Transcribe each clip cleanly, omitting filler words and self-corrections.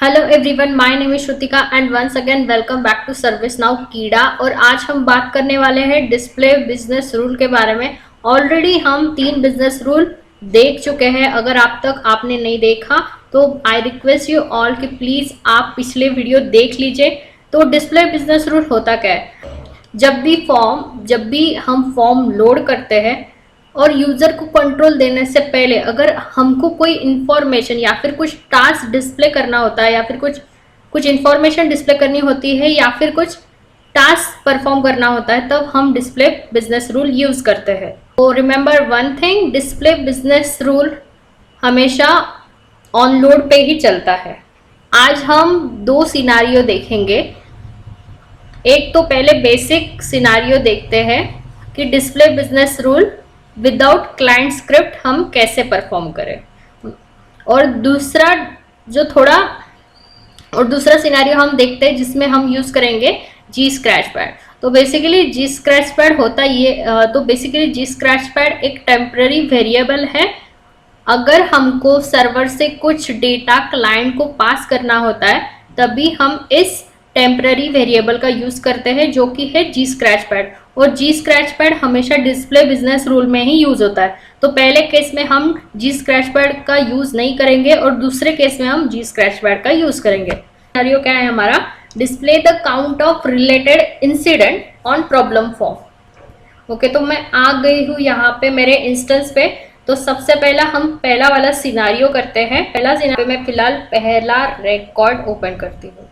Hello everyone, my name is Shrutika and once again welcome back to ServiceNow कीड़ा। और आज हम बात करने वाले हैं डिस्प्ले बिजनेस रूल के बारे में। ऑलरेडी हम 3 बिजनेस रूल देख चुके हैं। अगर आप तक आपने नहीं देखा तो आई रिक्वेस्ट यू ऑल कि प्लीज आप पिछले वीडियो देख लीजिए। तो डिस्प्ले बिजनेस रूल होता क्या है? जब भी हम फॉर्म लोड करते हैं और यूजर को कंट्रोल देने से पहले अगर हमको कोई इंफॉर्मेशन या फिर कुछ टास्क डिस्प्ले करना होता है या फिर कुछ इंफॉर्मेशन डिस्प्ले करनी होती है या फिर कुछ टास्क परफॉर्म करना होता है, तब हम डिस्प्ले बिजनेस रूल यूज करते हैं। तो remember one thing, display business rule हमेशा ऑन लोड पे ही चलता है। आज हम 2 सिनारियो देखेंगे। एक तो पहले बेसिक सिनारियो देखते हैं कि display business rule without client script हम कैसे परफॉर्म करें, और दूसरा सिनेरियो हम देखते हैं जिसमें हम यूज करेंगे जी स्क्रैच पैड। तो बेसिकली जी स्क्रैच पैड होता जी स्क्रैच पैड एक टेम्पररी वेरिएबल है। अगर हमको सर्वर से कुछ डेटा क्लाइंट को पास करना होता है तभी हम इस टेम्पररी वेरिएबल का यूज करते हैं, जो कि है जी स्क्रैच पैड। और जी स्क्रैच पैड हमेशा डिस्प्ले बिजनेस रूल में ही यूज होता है। तो पहले केस में हम जी स्क्रैच पैड का यूज नहीं करेंगे और दूसरे केस में हम जी स्क्रैच पैड का यूज करेंगे। सिनेरियो क्या है हमारा? Display the count of related incident on problem form. Okay, तो मैं आ गई हूँ यहाँ पे मेरे इंस्टेंस पे। तो सबसे पहला हम पहला वाला सिनेरियो करते हैं। पहला सिनेरियो में फिलहाल पहला रिकॉर्ड ओपन करती हूँ।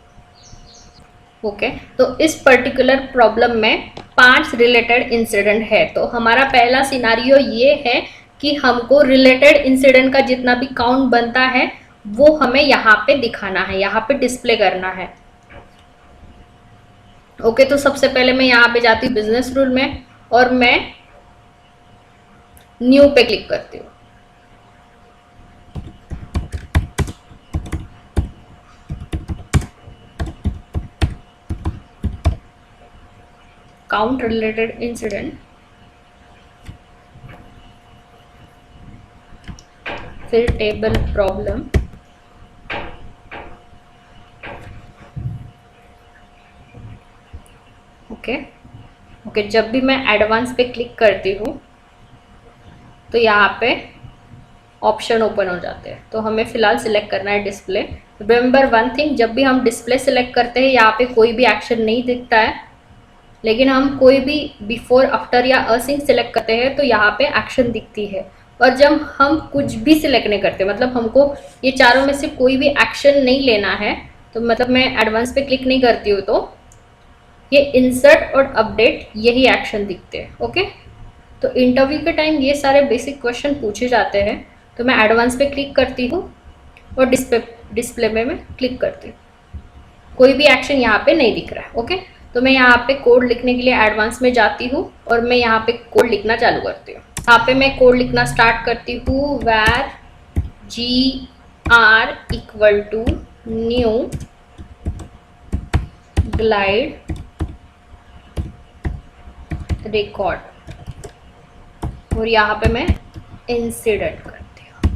ओके, तो इस पर्टिकुलर प्रॉब्लम में 5 रिलेटेड इंसिडेंट है। तो हमारा पहला सिनारियो ये है कि हमको रिलेटेड इंसिडेंट का जितना भी काउंट बनता है वो हमें यहाँ पे दिखाना है, यहाँ पे डिस्प्ले करना है। ओके, तो सबसे पहले मैं यहाँ पे जाती हूँ बिजनेस रूल में और मैं न्यू पे क्लिक करती हूँ। काउंट रिलेटेड इंसिडेंट, फिर टेबल प्रॉब्लम, ओके, जब भी मैं एडवांस पे क्लिक करती हूँ तो यहाँ पे ऑप्शन ओपन हो जाते हैं। तो हमें फिलहाल सिलेक्ट करना है डिस्प्ले। रिमेंबर वन थिंग, जब भी हम डिस्प्ले सिलेक्ट करते हैं यहाँ पे कोई भी एक्शन नहीं दिखता है, लेकिन हम कोई भी बिफोर, आफ्टर या असिंक सिलेक्ट करते हैं तो यहाँ पे एक्शन दिखती है। और जब हम कुछ भी सिलेक्ट नहीं करते, मतलब हमको ये चारों में से कोई भी एक्शन नहीं लेना है, तो मतलब मैं एडवांस पे क्लिक नहीं करती हूँ तो ये इंसर्ट और अपडेट यही एक्शन दिखते हैं। ओके, तो इंटरव्यू के टाइम ये सारे बेसिक क्वेश्चन पूछे जाते हैं। तो मैं एडवांस पे क्लिक करती हूँ और डिस्प्ले में मैं क्लिक करती हूँ। कोई भी एक्शन यहाँ पे नहीं दिख रहा है। ओके, तो मैं यहाँ पे कोड लिखने के लिए एडवांस में जाती हूँ और मैं यहाँ पे कोड लिखना चालू करती हूँ। यहाँ पे मैं कोड लिखना स्टार्ट करती हूँ। where gr equal to new glide record, और यहाँ पे मैं इंसिडेंट करती हूँ।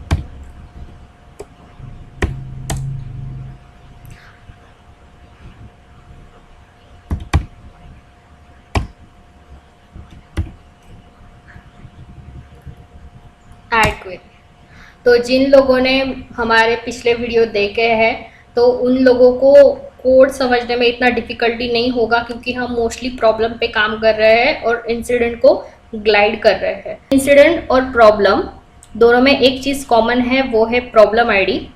Add query. तो जिन लोगों ने हमारे पिछले वीडियो देखे हैं तो उन लोगों को कोड समझने में इतना डिफिकल्टी नहीं होगा, क्योंकि हम मोस्टली प्रॉब्लम पे काम कर रहे हैं और इंसिडेंट को ग्लाइड कर रहे हैं। इंसिडेंट और प्रॉब्लम दोनों में एक चीज कॉमन है, वो है प्रॉब्लम आईडी।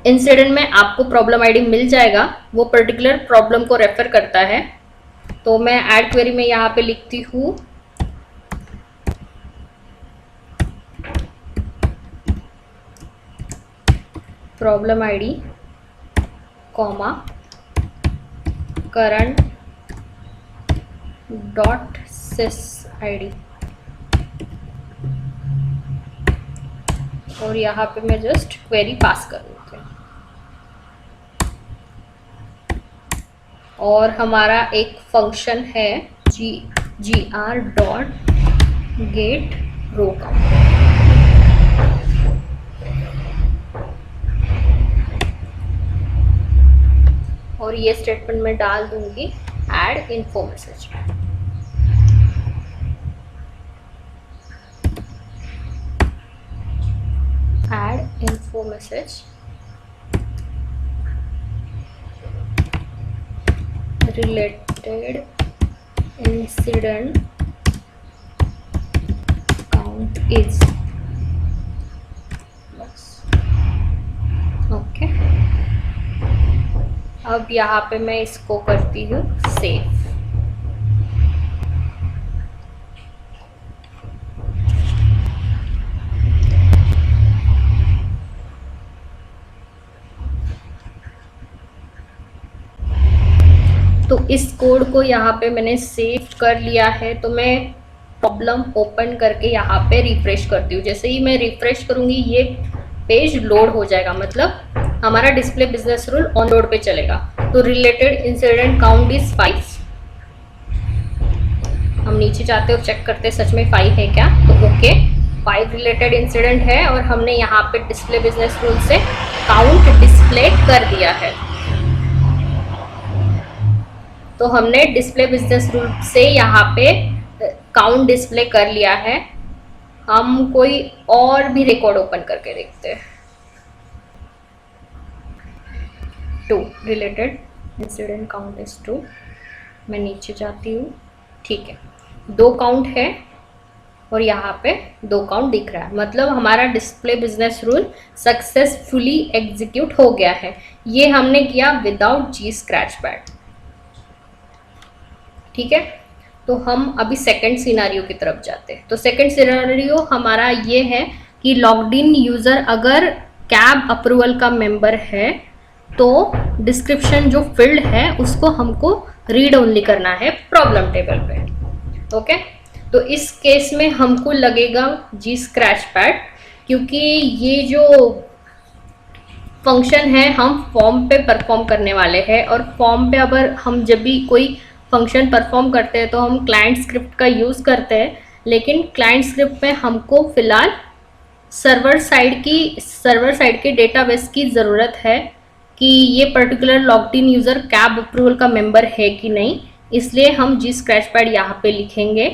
इंसिडेंट में आपको प्रॉब्लम आईडी मिल जाएगा, वो पर्टिकुलर प्रॉब्लम को रेफर करता है। तो मैं ऐड क्वेरी में यहाँ पे लिखती हूँ problem ID comma current dot sys ID, और यहाँ पे मैं जस्ट क्वेरी पास कर देती हूँ। और हमारा एक फंक्शन है gr dot get row count. और ये स्टेटमेंट मैं डाल दूंगी add info message. Add info message related incident count is बस। ओके, अब यहाँ पे मैं इसको करती हूँ सेव। तो इस कोड को यहाँ पे मैंने सेव कर लिया है। तो मैं प्रॉब्लम ओपन करके यहाँ पे रिफ्रेश करती हूँ। जैसे ही मैं रिफ्रेश करूँगी ये पेज लोड हो जाएगा, मतलब हमारा display business rule on load पे चलेगा। तो रिलेटेड इंसिडेंट काउंट इज 5। हम नीचे जाते और चेक करते सच में 5 है क्या। तो ओके, 5 रिलेटेड इंसिडेंट है और हमने यहाँ पे डिस्प्ले बिजनेस रूल से काउंट डिस्प्ले कर दिया है। तो हमने डिस्प्ले बिजनेस रूल से यहाँ पे काउंट डिस्प्ले कर लिया है। हम कोई और भी रिकॉर्ड ओपन करके देखते हैं। 2 रिलेटेड इंसिडेंट काउंट इज 2। मैं नीचे जाती हूँ, ठीक है, 2 काउंट है और यहाँ पे 2 काउंट दिख रहा है, मतलब हमारा display business rule successfully execute हो गया है। ये हमने किया विदाउट जी स्क्रैच पैड। ठीक है, तो हम अभी सेकंड सिनेरियो की तरफ जाते हैं। तो सेकंड सिनेरियो हमारा ये है कि लॉग्ड इन यूजर अगर कैब अप्रूवल का मेंबर है तो डिस्क्रिप्शन जो फील्ड है उसको हमको रीड ओनली करना है प्रॉब्लम टेबल पे। ओके, तो इस केस में हमको लगेगा जी स्क्रैच पैड, क्योंकि ये जो फंक्शन है हम फॉर्म पे परफॉर्म करने वाले हैं। और फॉर्म पे अगर हम जब भी कोई फंक्शन परफॉर्म करते हैं तो हम क्लाइंट स्क्रिप्ट का यूज़ करते हैं, लेकिन क्लाइंट स्क्रिप्ट में हमको फिलहाल सर्वर साइड के डेटाबेस की ज़रूरत है कि ये particular logged in user cab approval का मेंबर है कि नहीं। इसलिए हम जी स्क्रैच पैड यहाँ पे लिखेंगे।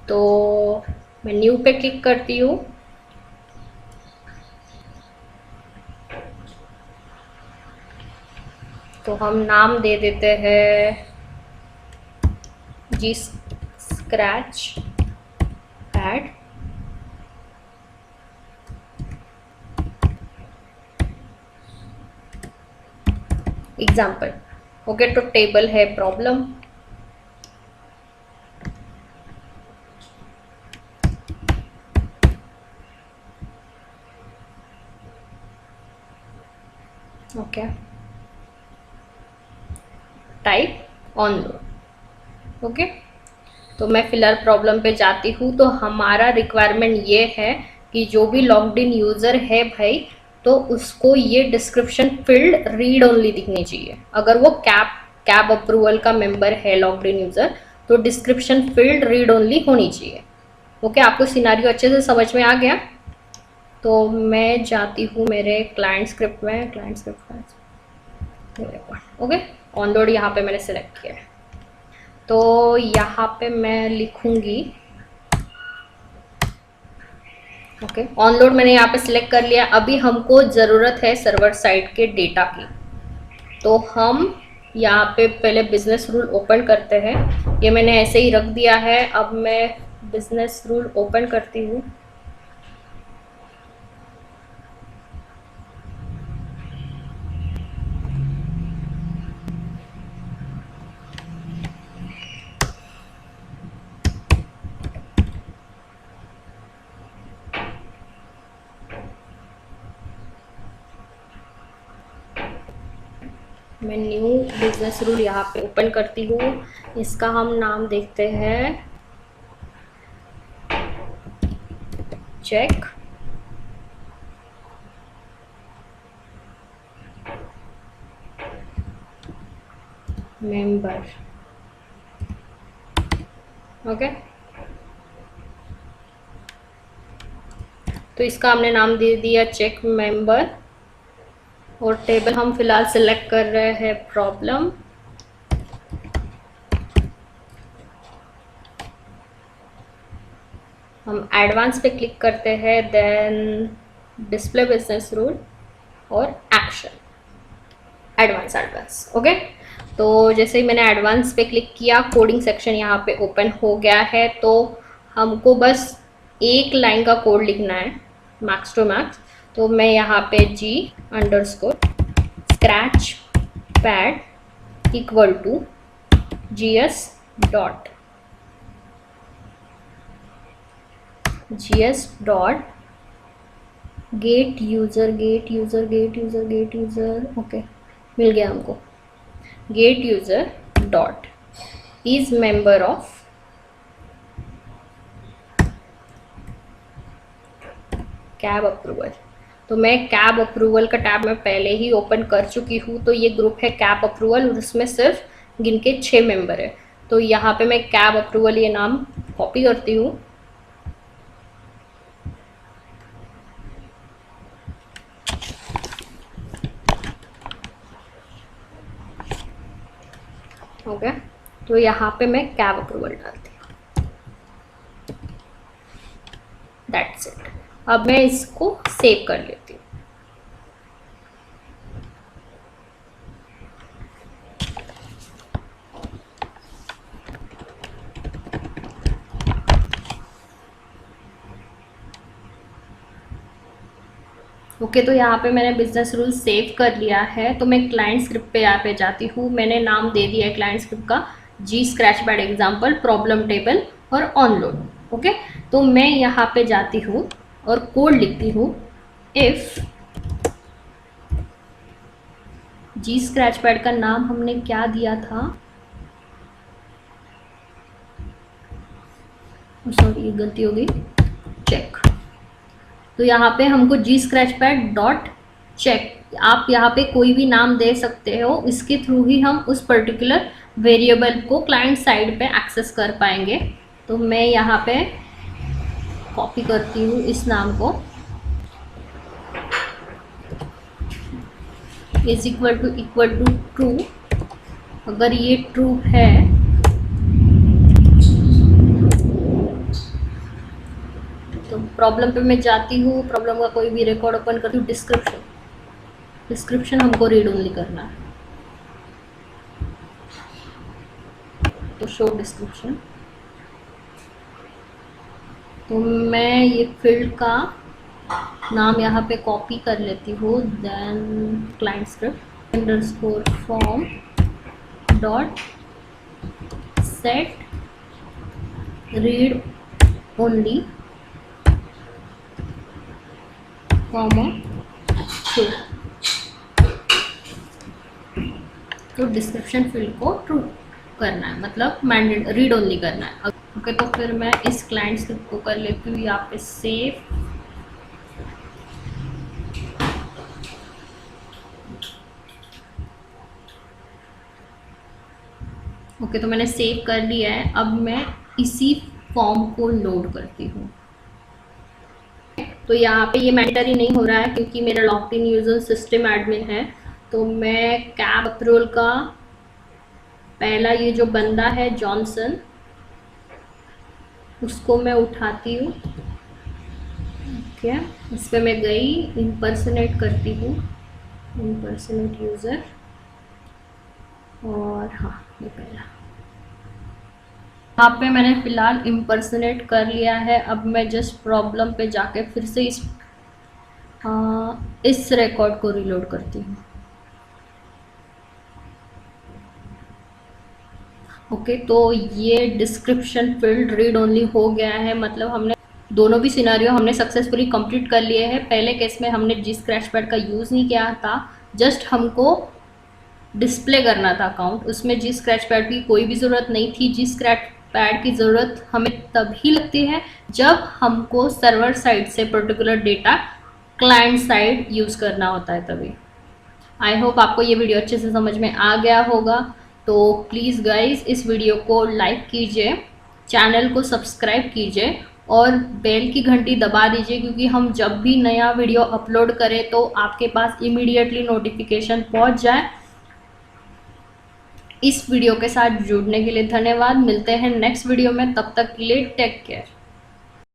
तो मैं न्यू पे क्लिक करती हूँ। तो हम नाम दे देते हैं जी स्क्रैच पैड। एग्जाम्पल। ओके, तो टेबल है problem. Okay, type on load. Okay, तो मैं फिलहाल प्रॉब्लम पे जाती हूँ। तो हमारा रिक्वायरमेंट ये है कि जो भी लॉग्ड इन यूज़र है भाई, तो उसको ये डिस्क्रिप्शन फील्ड रीड ओनली दिखनी चाहिए। अगर वो कैब अप्रूवल का मेंबर है लॉग्ड इन यूज़र, तो डिस्क्रिप्शन फील्ड रीड ओनली होनी चाहिए। ओके, आपको सिनारियो अच्छे से समझ में आ गया। तो मैं जाती हूँ मेरे क्लाइंट स्क्रिप्ट में, client script okay, on load यहाँ पे मैंने सेलेक्ट किया है। तो यहाँ पे मैं लिखूंगी, ओके, ऑन लोड मैंने यहाँ पे सिलेक्ट कर लिया। अभी हमको ज़रूरत है सर्वर साइड के डेटा की। तो हम यहाँ पे पहले बिजनेस रूल ओपन करते हैं। ये मैंने ऐसे ही रख दिया है। अब मैं बिजनेस रूल ओपन करती हूँ। मैं न्यू बिजनेस रूल यहाँ पे ओपन करती हूँ। इसका हम नाम देखते हैं चेक मेंबर। ओके, तो इसका हमने नाम दे दिया चेक मेंबर। और टेबल हम फिलहाल सिलेक्ट कर रहे हैं प्रॉब्लम। हम एडवांस पे क्लिक करते हैं, देन डिस्प्ले बिजनेस रूल और एक्शन, एडवांस। ओके, तो जैसे ही मैंने एडवांस पे क्लिक किया, कोडिंग सेक्शन यहाँ पे ओपन हो गया है। तो हमको बस एक लाइन का कोड लिखना है, मैक्स टू मैक्स। तो मैं यहाँ पे g_scratch pad equal to gs dot get user, okay मिल गया हमको। Get user dot is member of CAB approval. तो मैं कैब अप्रूवल का टैब मैं पहले ही ओपन कर चुकी हूँ। तो ये ग्रुप है कैब अप्रूवल और उसमें सिर्फ गिनके 6 मेंबर है। तो यहाँ पे मैं कैब अप्रूवल ये नाम कॉपी करती हूँ। ओके, तो यहाँ पे मैं कैब अप्रूवल डालती हूँ। That's it. अब मैं इसको सेव कर लेती हूँ। ओके, तो यहाँ पे मैंने बिजनेस रूल सेव कर लिया है। तो मैं क्लाइंट स्क्रिप्ट पे यहाँ पे जाती हूँ। मैंने नाम दे दिया है क्लाइंट स्क्रिप्ट का g_scratch एग्जाम्पल, प्रॉब्लम टेबल और ऑनलोड। ओके, तो मैं यहाँ पे जाती हूँ और कोड लिखती हूँ, इफ g_scratch का नाम हमने क्या दिया था, सॉरी ये गलती हो गई, चेक। तो यहाँ पे हमको g_scratch चेक, आप यहाँ पे कोई भी नाम दे सकते हो। इसके थ्रू ही हम उस पर्टिकुलर वेरिएबल को क्लाइंट साइड पे एक्सेस कर पाएंगे। तो मैं यहाँ पे कॉपी करती हूँ इस नाम को, इज इक्वल टू ट्रू। अगर ये ट्रू है तो प्रॉब्लम पे मैं जाती हूँ, प्रॉब्लम का कोई भी रिकॉर्ड ओपन करती हूँ, डिस्क्रिप्शन हमको रीड ओनली करना है। तो शो डिस्क्रिप्शन, तो मैं ये फील्ड का नाम यहाँ पे कॉपी कर लेती हूँ, then client script underscore form dot set read only comma true. तो डिस्क्रिप्शन फील्ड को ट्रू करना है, मतलब मैंडेट रीड ओनली करना है। ओके, तो फिर मैं इस क्लाइंट स्क्रिप्ट को कर लेती हूँ यहाँ पे सेव। ओके, तो मैंने सेव कर लिया है। अब मैं इसी फॉर्म को लोड करती हूँ। तो यहाँ पे ये मैंडेटरी नहीं हो रहा है क्योंकि मेरा logged in user system admin है। तो मैं कैब अप्रूवल का पहला ये जो बंदा है जॉनसन, उसको मैं उठाती हूँ। ओके, इस पर मैं गई, इम्पर्सनेट करती हूँ, इम्पर्सनेट यूज़र, और हाँ ये पहला, यहाँ पे मैंने फ़िलहाल इम्पर्सनेट कर लिया है। अब मैं जस्ट प्रॉब्लम पे जाके फिर से इस रिकॉर्ड को रिलोड करती हूँ। ओके, तो ये डिस्क्रिप्शन फील्ड रीड ओनली हो गया है, मतलब हमने दोनों भी सिनेरियो हमने सक्सेसफुली कंप्लीट कर लिए हैं। पहले केस में हमने g_scratch का यूज़ नहीं किया था, जस्ट हमको डिस्प्ले करना था अकाउंट, उसमें g_scratch की कोई भी ज़रूरत नहीं थी। g_scratch की ज़रूरत हमें तभी लगती है जब हमको सर्वर साइड से particular data client side use करना होता है, तभी। आई होप आपको ये वीडियो अच्छे से समझ में आ गया होगा। तो प्लीज़ गाइज इस वीडियो को लाइक कीजिए, चैनल को सब्सक्राइब कीजिए और बेल की घंटी दबा दीजिए, क्योंकि हम जब भी नया वीडियो अपलोड करें तो आपके पास इमीडिएटली नोटिफिकेशन पहुंच जाए। इस वीडियो के साथ जुड़ने के लिए धन्यवाद। मिलते हैं नेक्स्ट वीडियो में, तब तक के लिए टेक केयर।